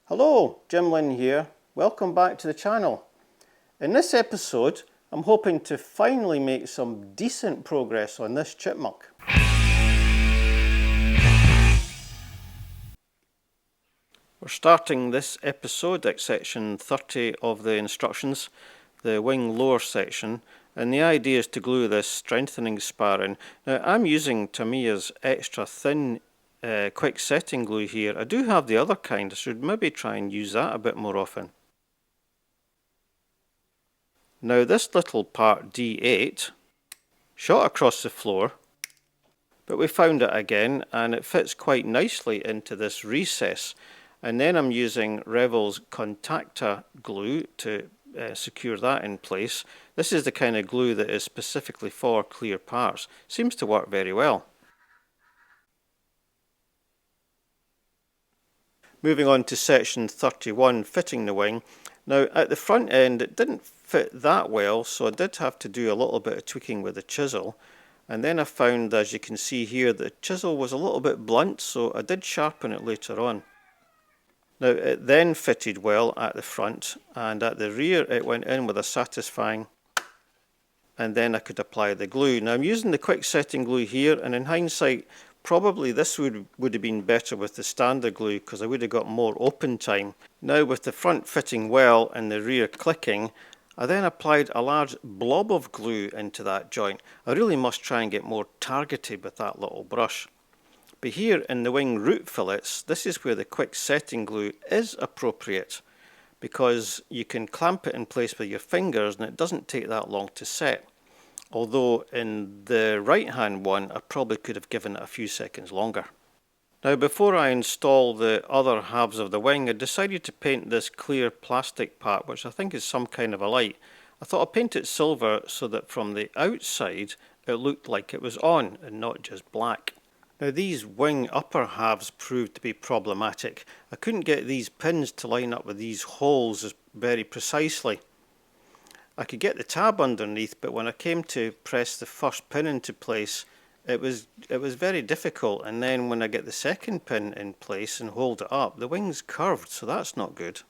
Hello, Jim Lynn here. Welcome back to the channel. In this episode, I'm hoping to finally make some decent progress on this chipmunk. We're starting this episode at section 30 of the instructions, the wing lower section, and the idea is to glue this strengthening spar in. Now I'm using Tamiya's extra thin quick setting glue here. I do have the other kind, I should maybe try and use that a bit more often. Now this little part D8 shot across the floor, but we found it again and it fits quite nicely into this recess. And then I'm using Revell's contactor glue to secure that in place. This is the kind of glue that is specifically for clear parts. Seems to work very well. Moving on to section 31, fitting the wing. Now at the front end it didn't fit that well, so I did have to do a little bit of tweaking with the chisel. And then I found, as you can see here, the chisel was a little bit blunt, so I did sharpen it later on. Now it then fitted well at the front, and at the rear it went in with a satisfying, and then I could apply the glue. Now I'm using the quick setting glue here, and in hindsight probably this would have been better with the standard glue because I would have got more open time. Now with the front fitting well and the rear clicking, I then applied a large blob of glue into that joint. I really must try and get more targeted with that little brush. But here in the wing root fillets, this is where the quick setting glue is appropriate because you can clamp it in place with your fingers and it doesn't take that long to set. Although in the right hand one I probably could have given it a few seconds longer. Now before I install the other halves of the wing, I decided to paint this clear plastic part, which I think is some kind of a light. I thought I'd paint it silver so that from the outside it looked like it was on and not just black. Now these wing upper halves proved to be problematic. I couldn't get these pins to line up with these holes very precisely. I could get the tab underneath, but when I came to press the first pin into place, it was very difficult, and then when I get the second pin in place and hold it up, the wing's curved, so that's not good.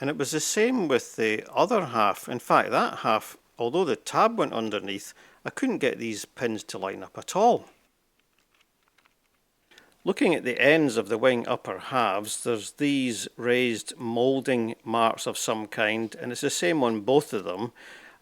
And it was the same with the other half. In fact, that half, although the tab went underneath, I couldn't get these pins to line up at all. Looking at the ends of the wing upper halves, there's these raised moulding marks of some kind, and it's the same on both of them.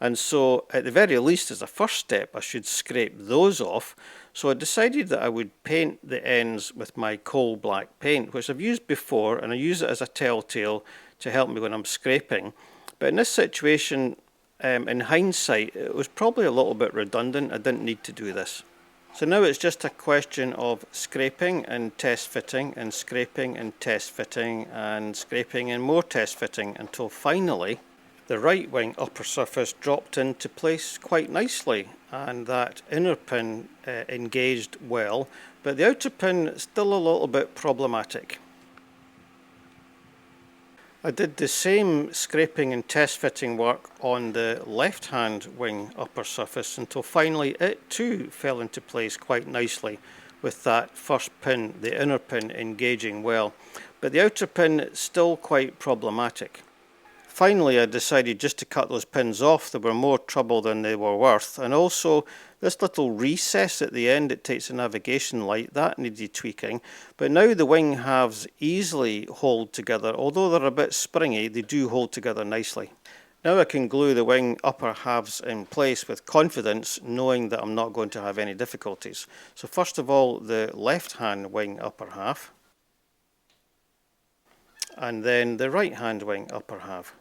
And so at the very least, as a first step, I should scrape those off. So I decided that I would paint the ends with my coal black paint, which I've used before, and I use it as a telltale to help me when I'm scraping. But in this situation, in hindsight, it was probably a little bit redundant. I didn't need to do this. So now it's just a question of scraping and test fitting and scraping and test fitting and scraping and more test fitting until finally the right wing upper surface dropped into place quite nicely, and that inner pin engaged well, but the outer pin still a little bit problematic. I did the same scraping and test fitting work on the left hand wing upper surface until finally it too fell into place quite nicely with that first pin, the inner pin, engaging well, but the outer pin still quite problematic. Finally I decided just to cut those pins off. They were more trouble than they were worth, and also this little recess at the end, it takes a navigation light, that needed tweaking, but now the wing halves easily hold together. Although they're a bit springy, they do hold together nicely. Now I can glue the wing upper halves in place with confidence, knowing that I'm not going to have any difficulties. So first of all, the left hand wing upper half, and then the right hand wing upper half.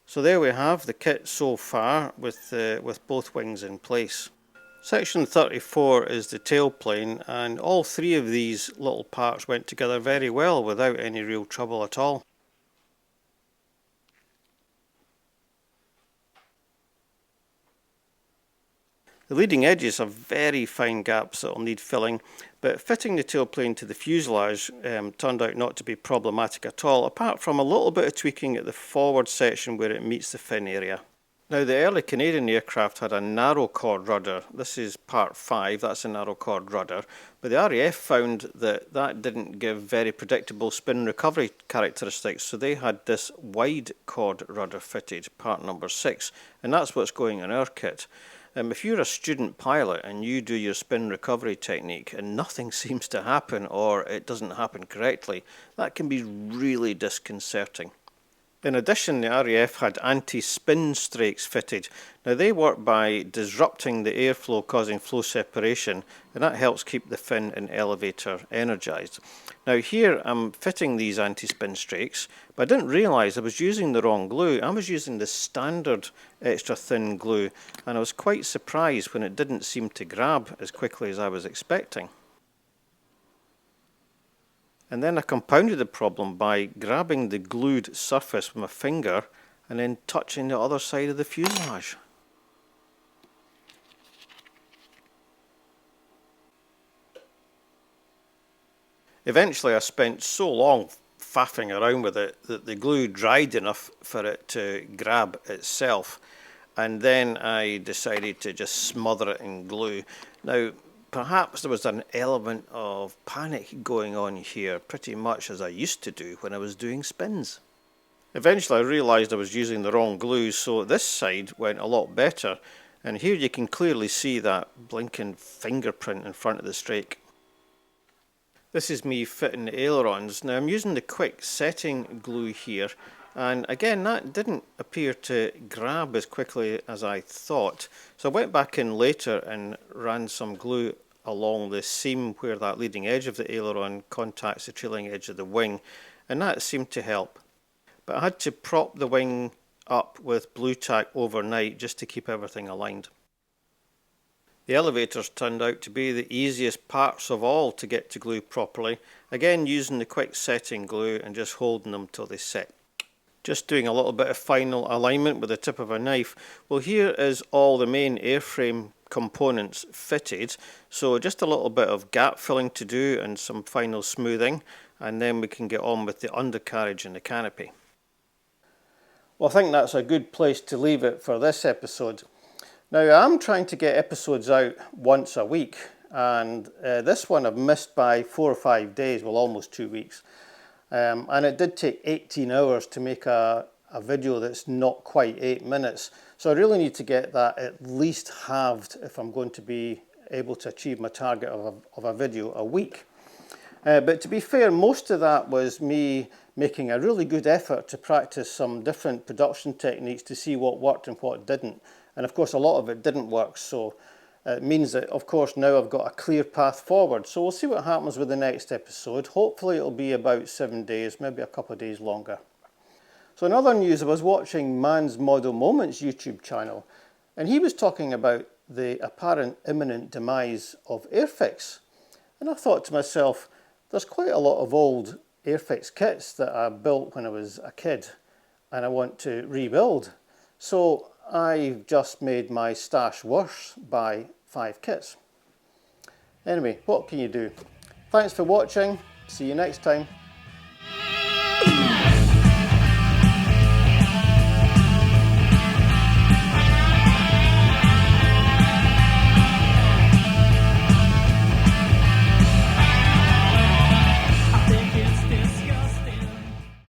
So there we have the kit so far with both wings in place. Section 34 is the tailplane, and all three of these little parts went together very well without any real trouble at all. The leading edges have very fine gaps that will need filling, but fitting the tailplane to the fuselage turned out not to be problematic at all, apart from a little bit of tweaking at the forward section where it meets the fin area. Now, the early Canadian aircraft had a narrow chord rudder. This is part 5, that's a narrow chord rudder. But the RAF found that that didn't give very predictable spin recovery characteristics, so they had this wide chord rudder fitted, part number 6, and that's what's going in our kit. If you're a student pilot and you do your spin recovery technique and nothing seems to happen or it doesn't happen correctly, that can be really disconcerting. In addition, the RAF had anti-spin strakes fitted. Now they work by disrupting the airflow, causing flow separation, and that helps keep the fin and elevator energised. Now here I'm fitting these anti-spin strakes, but I didn't realise I was using the wrong glue. I was using the standard extra thin glue, and I was quite surprised when it didn't seem to grab as quickly as I was expecting. And then I compounded the problem by grabbing the glued surface with my finger and then touching the other side of the fuselage. Eventually I spent so long faffing around with it that the glue dried enough for it to grab itself, and then I decided to just smother it in glue. Now, perhaps there was an element of panic going on here, pretty much as I used to do when I was doing spins. Eventually I realised I was using the wrong glue, so this side went a lot better, and here you can clearly see that blinking fingerprint in front of the strake. This is me fitting the ailerons. Now I'm using the quick setting glue here, and again that didn't appear to grab as quickly as I thought. So I went back in later and ran some glue along the seam where that leading edge of the aileron contacts the trailing edge of the wing, and that seemed to help. But I had to prop the wing up with blue tack overnight just to keep everything aligned. The elevators turned out to be the easiest parts of all to get to glue properly, again using the quick setting glue and just holding them till they set. Just doing a little bit of final alignment with the tip of a knife. Well, here is all the main airframe components fitted, so just a little bit of gap filling to do and some final smoothing, and then we can get on with the undercarriage and the canopy. Well, I think that's a good place to leave it for this episode. Now, I'm trying to get episodes out once a week, and this one I've missed by 4 or 5 days, well, almost 2 weeks. And it did take 18 hours to make a video that's not quite 8 minutes. So I really need to get that at least halved if I'm going to be able to achieve my target of a video a week. But to be fair, most of that was me making a really good effort to practice some different production techniques to see what worked and what didn't. And of course a lot of it didn't work, so it means that of course now I've got a clear path forward. So we'll see what happens with the next episode. Hopefully it'll be about 7 days, maybe a couple of days longer. So in other news, I was watching Mann's Model Moments YouTube channel, and he was talking about the apparent imminent demise of Airfix. And I thought to myself, there's quite a lot of old Airfix kits that I built when I was a kid and I want to rebuild. So I've just made my stash worse by 5 kits. Anyway, what can you do? Thanks for watching. See you next time.